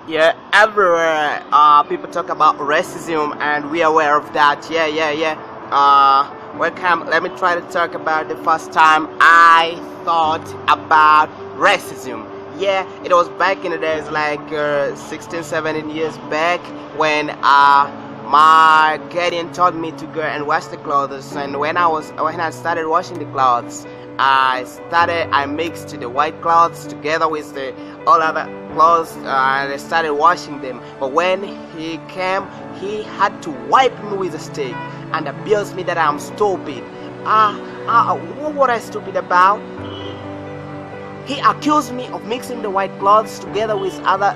Yeah, everywhere people talk about racism and we are aware of that. Yeah. Welcome. Let me try to talk about the first time I thought about racism. Yeah, it was back in the days like 16, 17 years back when my guardian told me to go and wash the clothes, and when I started washing the clothes, I mixed the white clothes together with the all other clothes, and I started washing them. But when he came, he had to wipe me with a stick and abuse me that I'm stupid. What was I stupid about? He accused me of mixing the white clothes together with other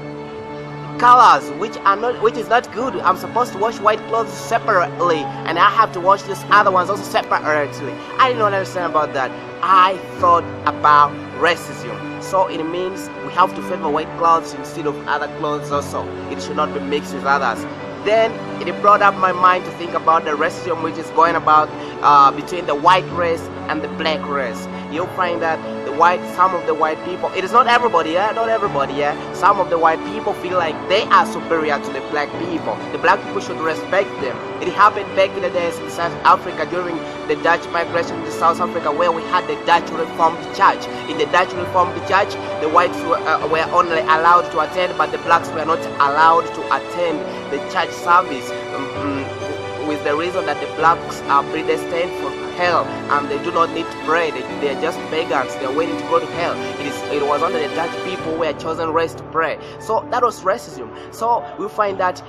colors, which is not good. I'm supposed to wash white clothes separately, and I have to wash these other ones also separately. I did not understand about that. I thought about racism. So it means we have to favor white clothes instead of other clothes also. It should not be mixed with others. Then it brought up my mind to think about the racism which is going about between the white race and the black race. You'll find that some of the white people, it is not everybody, not everybody, some of the white people feel like they are superior to the black people. The black people should respect them. It happened back in the days in South Africa during the Dutch migration to South Africa, where we had the Dutch Reformed Church. In the Dutch Reformed Church, the whites were only allowed to attend, but the blacks were not allowed to attend the church service, with the reason that the blacks are predestined for hell and they do not need to pray. They are just pagans. They are waiting to go to hell. It was only the Dutch people who were chosen race to pray. So that was racism. So we find that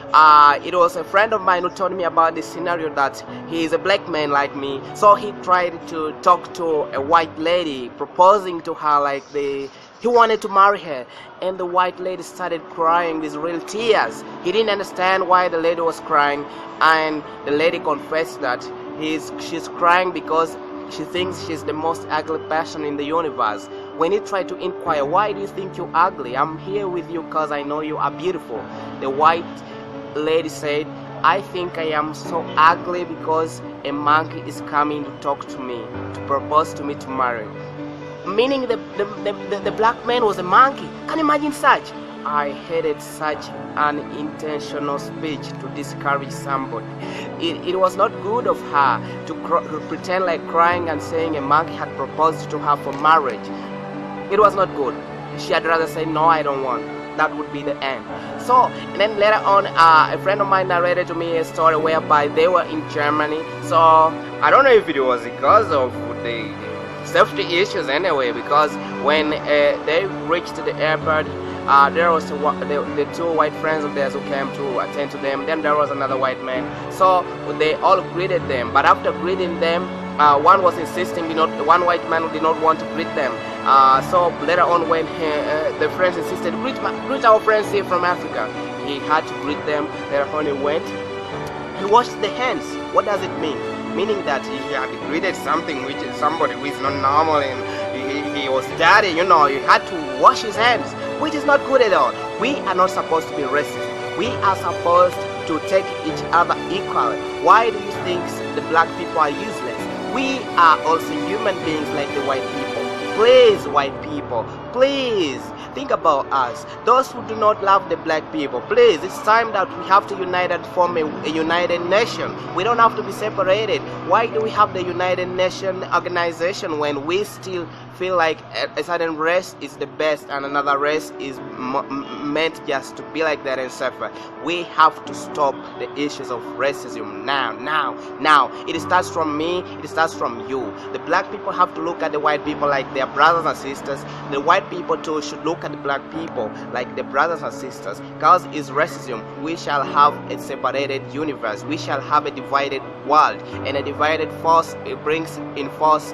it was a friend of mine who told me about this scenario, that he is a black man like me. So he tried to talk to a white lady, proposing to her like he wanted to marry her, and the white lady started crying with real tears. He didn't understand why the lady was crying, and the lady confessed that she's crying because she thinks she's the most ugly person in the universe. When he tried to inquire, why do you think you're ugly? I'm here with you because I know you are beautiful. The white lady said, I think I am so ugly because a monkey is coming to talk to me, to propose to me to marry. Meaning the black man was a monkey. Can you imagine such? I hated such an intentional speech to discourage somebody. It was not good of her to pretend like crying and saying a monkey had proposed to her for marriage. It was not good. She had rather say, no, I don't want. That would be the end. So, and then later on, a friend of mine narrated to me a story whereby they were in Germany. So, I don't know if it was because of the safety issues anyway, because when they reached the airport, there was the two white friends of theirs who came to attend to them. Then there was another white man. So they all greeted them. But after greeting them, one was insisting, one white man did not want to greet them. So later on, when the friends insisted, greet our friends here from Africa, he had to greet them. Later on, he went and washed the hands. What does it mean? Meaning that he had greeted something which is somebody who is not normal, and he was dirty, he had to wash his hands, which is not good at all. We are not supposed to be racist. We are supposed to take each other equally. Why do you think the black people are useless? We are also human beings like the white people. Please, white people, please think about us. Those who do not love the black people, please, it's time that we have to unite and form a united nation. We don't have to be separated. Why do we have the United Nations organization when we still feel like a certain race is the best and another race is meant just to be like that and suffer? We have to stop the issues of racism now. It starts from me, it starts from you. The black people have to look at the white people like their brothers and sisters. The white people too should look at the black people like the brothers and sisters. Because it's racism, we shall have a separated universe. We shall have a divided world, and a divided force, it brings in force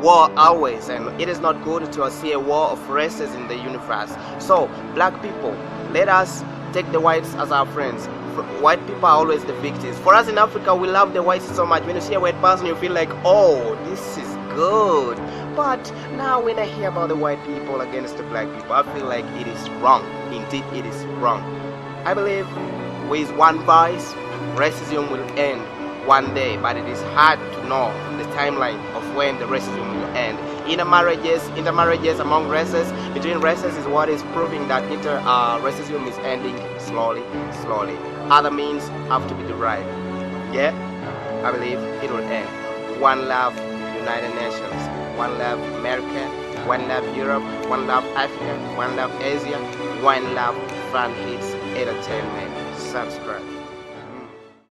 war always, and it is not good to see a war of races in the universe. So black people, let us take the whites as our friends. White people are always the victims. For us in Africa, we love the whites so much. When you see a white person, you feel like, oh, this is good. But now when I hear about the white people against the black people, I feel like it is wrong. Indeed, it is wrong. I believe with one voice, racism will end one day, but it is hard to know the timeline of when the racism will end. intermarriages among races, between races, is what is proving that racism is ending slowly. Other means have to be derived. Yeah, I believe it will end. One love, United Nations. One love, America. One love, Europe. One love, Africa. One love, Asia. One love, Fan Hits Entertainment. Subscribe.